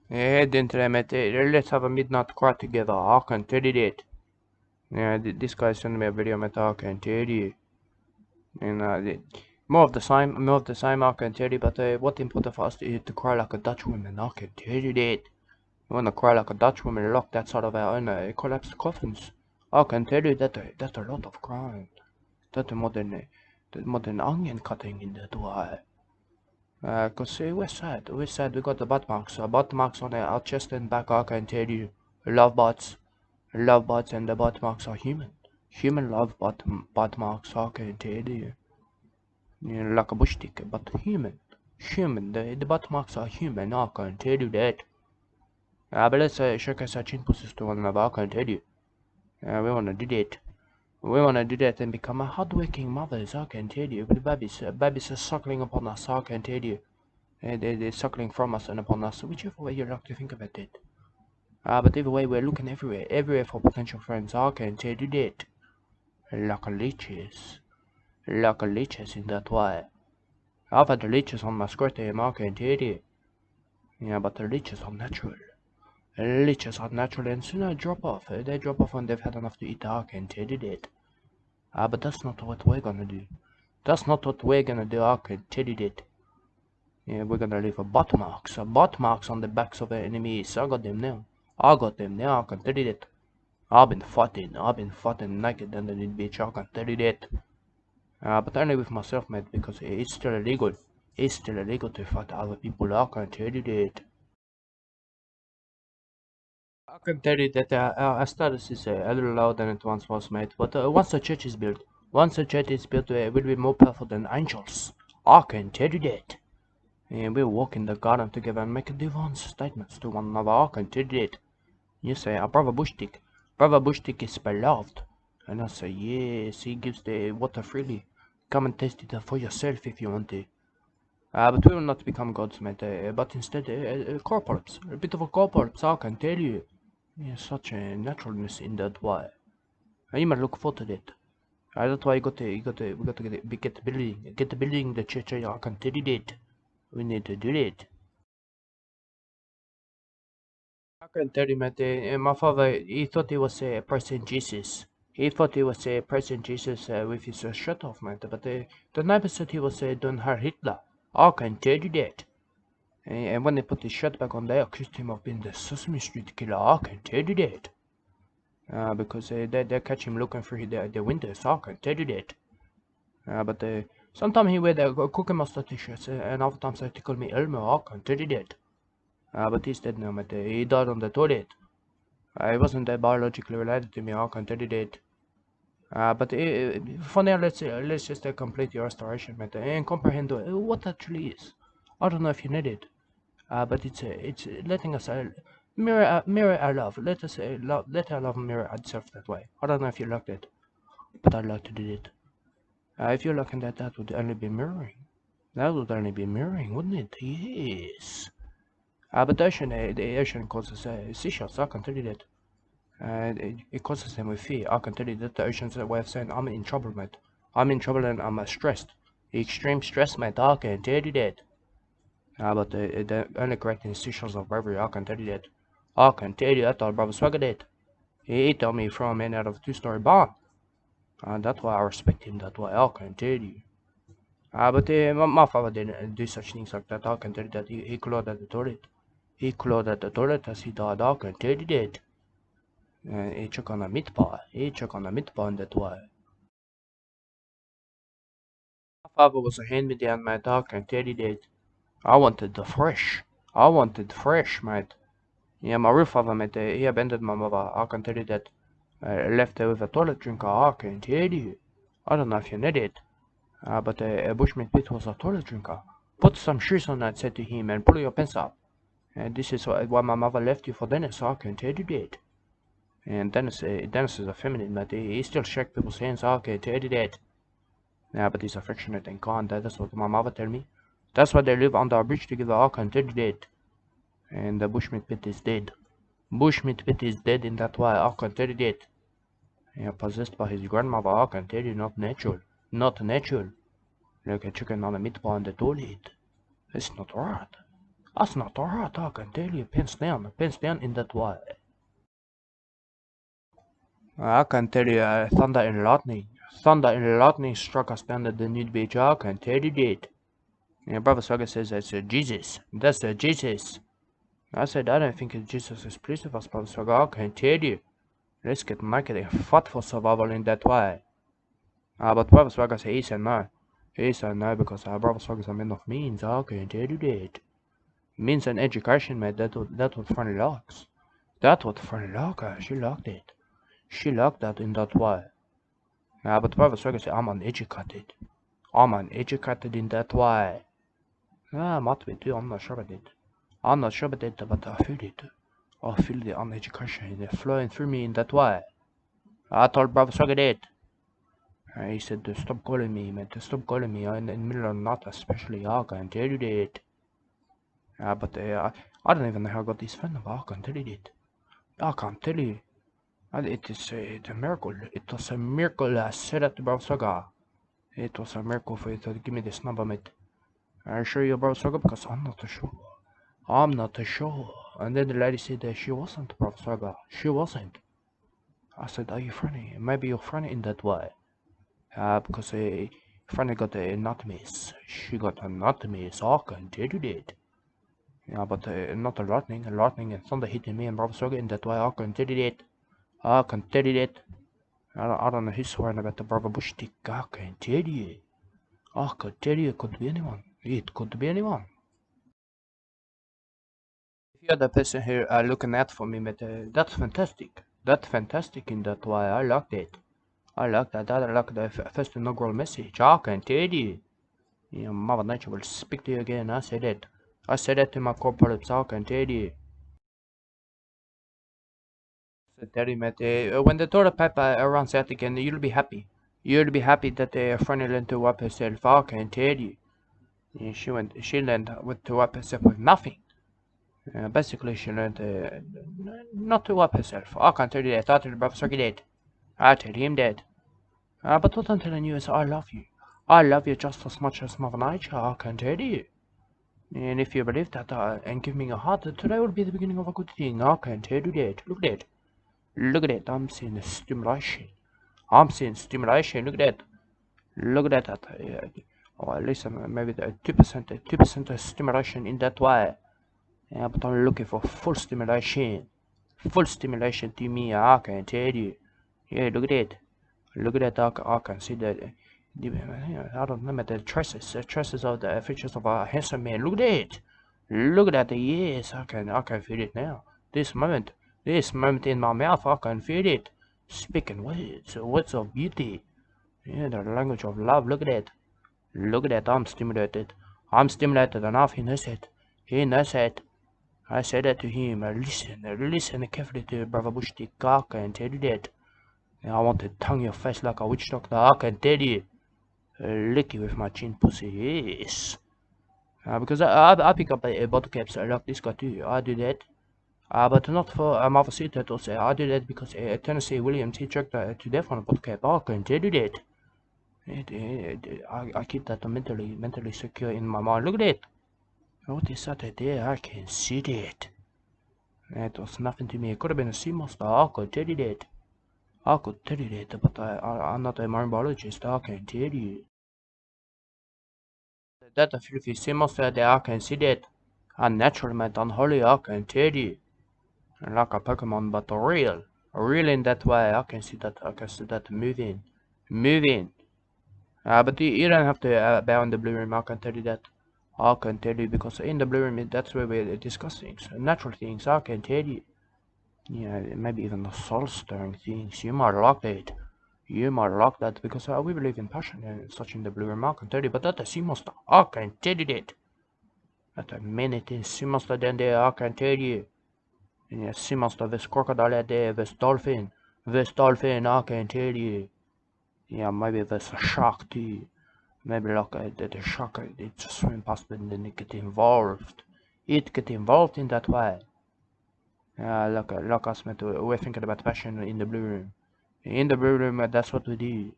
Head into them at let's have a midnight cry together. I can tell you that. Yeah, this guy sent me a video, mate. I can tell you. And more of the same. I can tell you. But what's important for us is to cry like a Dutch woman. I can tell you that. We want to cry like a Dutch woman, lock that side of our own collapsed coffins. I can tell you that that's a lot of crime. That's the modern onion cutting in that way. Cause we're sad. We got the butt marks on our chest and back. I can tell you, love butts, and the butt marks are human. Human love butt marks. I can tell you, like a bushtick, but human. Human. The butt marks are human. I can tell you that. But let's shake our chin pussies to one another. I can tell you. We wanna do that. We wanna do that and become a hardworking mothers. I can tell you. With babies are suckling upon us. I can tell you. They're suckling from us and upon us, whichever way you like to think about it. But either way, we're looking everywhere for potential friends. I can tell you that. Like leeches in that way. I've had the leeches on my skirt, I can tell you. Yeah, but the leeches are natural. Leeches are natural and soon they drop off. They drop off when they've had enough to eat. I can tell you that. But that's not what we're gonna do. That's not what we're gonna do. I can tell you that. Yeah, we're gonna leave a butt marks on the backs of our enemies. I got them now. I can tell you that. I've been fighting naked underneath beach. I can tell you that. But only with myself, mate, because it's still illegal. It's still illegal to fight other people. I can tell you that. I can tell you that our status is a little lower than it once was, mate. But once the church is built, it will be more powerful than angels. I can tell you that. And we'll walk in the garden together and make divine statements to one another. I can tell you that. You say, brother Bushtick is beloved. And I say, yes, he gives the water freely. Come and taste it for yourself if you want to. But we will not become gods, mate, but instead corporals. A bit of a corporals, I can tell you. Yeah, such a naturalness in that way. You might look forward to that. That's why we got to get the building the church. I can tell you that. We need to do that. I can tell you, mate, my father, he thought he was praising Jesus. He thought he was praising Jesus with his shirt off, mate, but the neighbor said he was doing Heil Hitler. I can tell you that. And when they put his shirt back on, they accused him of being the Sesame Street killer. I can tell you that. Because they catch him looking through the windows. I can tell you that. But sometimes he wear the Cookie Monster t-shirts, and other times they call me Elmo. I can tell you that. But he's dead now, mate. He died on the toilet. He wasn't biologically related to me. I can tell you that. But for now, let's just complete your restoration, mate, and comprehend what that really is. I don't know if you need it. But it's letting us mirror our love. Let our love mirror itself that way. I don't know if you like that, but I'd like to do it. If you're looking at that, would only be mirroring. That would only be mirroring, wouldn't it? Yes. But the ocean causes seashells. I can tell you that. It causes them with fear. I can tell you that the ocean's a way of saying I'm in trouble, mate. I'm in trouble and I'm stressed. Extreme stress, mate. I can tell you that. But the only correct institutions of bravery, I can tell you that. I can tell you that, our brother Swagger did. He told me he threw a man out of a two-story barn. And that's why I respect him that way, I can tell you. But my father didn't do such things like that. I can tell you that he clawed at the toilet. He clawed at the toilet as he died. I can tell you that. He took on a meat pie. He took on a meat pie in that way. My father was a hand-me-down, mate. I can tell you that. I wanted the fresh. I wanted fresh, mate. Yeah, my real father, mate, he abandoned my mother. I can tell you that. Left her with a toilet drinker. I can tell you. I don't know if you know it. But Bushman Pete was a toilet drinker. Put some shoes on, I said to him, and pull your pants up. And this is why my mother left you for Dennis. I can tell you that. And Dennis is a feminine, but he still shake people's hands. I can tell you that. Yeah, but he's affectionate and kind. That's what my mother tell me. That's why they live under a bridge together. I can tell you that. And the Bushmeat Pit is dead. Bushmeat Pit is dead in that way. I can tell you that. Yeah, possessed by his grandmother. I can tell you, not natural. Not natural. Like a chicken on a meat pie in the toilet. It's not right. That's not alright, I can tell you. Pins down in that way. I can tell you, thunder and lightning. Thunder and lightning struck us down at the nude beach. I can tell you that. Yeah, Brother Saga says that's Jesus. That's Jesus. I said, I don't think Jesus is pleased with us, Brother Saga. I can tell you. Let's get naked and fight for survival in that way. But Brother Saga said, he said no. He said no because Brother Saga is a man of means. I can tell you that. Means and education, mate. That's what Franny likes. That's what Franny likes. She liked it. She liked that in that way. But Brother Saga said, I'm uneducated. I'm uneducated in that way. Might be too. I'm not sure about it. I'm not sure about it, but I feel it. I feel the uneducation flowing through me in that way. I told Brother Saga that. He said, stop calling me, man. Stop calling me in the middle of the night, especially. I can tell you that. But I don't even know how I got this phone number. I can tell you that. I can't tell you. It is it's a miracle. It was a miracle. I said that to Brother Saga. It was a miracle for you to give me this number, mate. Are you sure you're Brother Saga? Because I'm not sure. I'm not sure. And then the lady said that she wasn't Brother Saga. She wasn't. I said, are you funny? Maybe you're funny in that way. Because Franny got anatomies. She got anatomies. I can tell you that. Yeah, but not a lightning. Lightning and thunder hitting me and Brother Saga in that way. I can tell you that. I can tell you that. I don't know who's swearing about the Brother Bushtick. I can tell you. I could tell you it could be anyone. It could be anyone. If you're the person here looking out for me, but that's fantastic. That's fantastic in that way. I like that. I like that. I like the first inaugural message. I can tell you. You know, Mother Nature will speak to you again. I said it. I said it to my corporates. I can tell you. So tell you, mate, when the toilet paper runs out again, you'll be happy. You'll be happy that Franny learned to wipe herself. I can tell you. Yeah, she learned to wipe herself with nothing. Basically, she learned not to wipe herself. I can tell you that. I tell Professor that. I tell him that. But what I'm telling you is I love you. I love you just as much as Mother Nature. I can tell you. And if you believe that and give me a heart, today will be the beginning of a good thing. I can tell you that. Look at that. Look at that. I'm seeing stimulation. I'm seeing stimulation. Look at that. Look at that. Or at least maybe 2% stimulation in that way. Yeah, but I'm looking for full stimulation. Full stimulation to me, I can tell you. Yeah, look at it. Look at that, I can see that. I don't know, the traces of the features of a handsome man. Look at it. Look at that, yes, I can feel it now. This moment in my mouth, I can feel it. Speaking words of beauty. Yeah, the language of love, look at it. Look at that, I'm stimulated. I'm stimulated enough, he knows it. He knows it. I said that to him. Listen carefully to Brother Bushtick. I can tell you that. I want to tongue your face like a witch doctor. I can tell you. Lick you with my chin pussy. Yes. Because I pick up bottle caps like this guy too. I do that. But not for Marvel Sea Turtles. I do that because Tennessee Williams he jerked to death on a bottle cap. I can tell you that. I keep that mentally secure in my mind. Look at it. What is that there? I can see that. It was nothing to me. It could have been a sea monster. I could tell you that. I could tell you that, but I'm not a marine biologist. I can tell you. That a filthy sea monster there. I can see that. Unnatural, man, unholy. I can tell you. Like a Pokemon, but real. Real in that way. I can see that. I can see that moving. Moving. But you don't have to bow in the blue room. I can tell you that. I can tell you because in the blue room, that's where we discuss things. Natural things. I can tell you. Yeah, maybe even the soul-stirring things. You might like that. You might like that because we believe in passion and such in the blue room. I can tell you, but that's a sea monster. I can tell you that. That's a minute in sea monster down there. I can tell you. And yeah, sea monster, this crocodile out there, this dolphin. This dolphin, I can tell you. Yeah, maybe there's a shark too. Maybe like the shark, it just swim past and then it get involved. It get involved in that way. Like us, mate, we're thinking about passion in the blue room. In the blue room, that's what we do.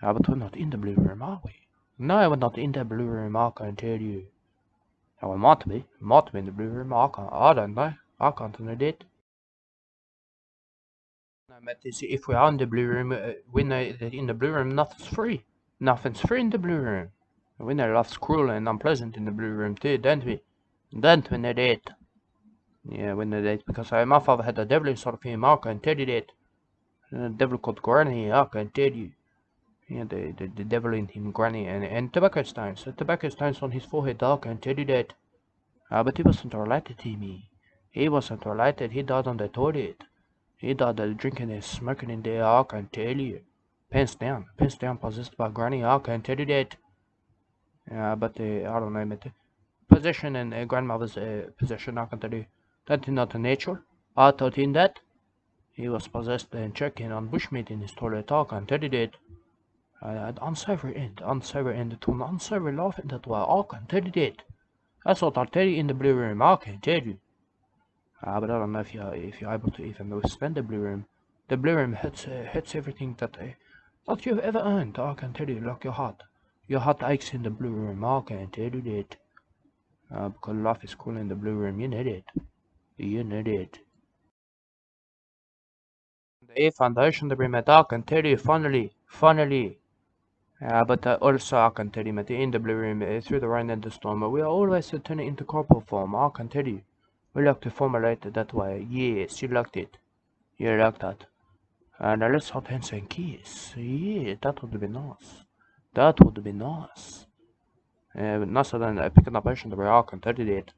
But we're not in the blue room, are we? No, we're not in the blue room, I can tell you. Ja, it might be in the blue room. I don't know. I can't know that. No, but you see, if we are in the blue room, we know that in the blue room nothing's free. Nothing's free in the blue room. We know love's cruel and unpleasant in the blue room too, don't we? Don't we know that? Yeah, we know that because my father had a devil sort of him. I can tell you that. A devil called Granny. I can tell you. Yeah, the devil in him, Granny, and tobacco stones. The tobacco stones on his forehead. I can tell you that. But he wasn't related to me. He wasn't related. He died on the toilet. He died drinking and smoking in there. I can tell you. Pants down, possessed by Granny. I can tell you that. But I don't know, mate. Possession and grandmother's possession, I can tell you. That is not nature. I taught him that. He was possessed and checking on bushmeat in his toilet. I can tell you that. Unsavory end to an unsavory life in that way. I can tell you that. That's what I'll tell you in the blue room. I can tell you. But I don't know if you're able to even withstand the blue room. The blue room hits everything that you've ever earned. I can tell you, like your heart. Your heart aches in the blue room. I can tell you that. Because life is cool in the blue room. You know that. You know that. The A foundation, the room, I can tell you, finally. But also I can tell you, mate, in the blue room, through the rain and the storm, we are always turning into corporal form. I can tell you. We like to formulate it that way. Yes, you liked it. You like that. And let's hold hands and kiss. Yeah, that would be nice. That would be nice. Nicer than picking up Asian the way I can tell you that.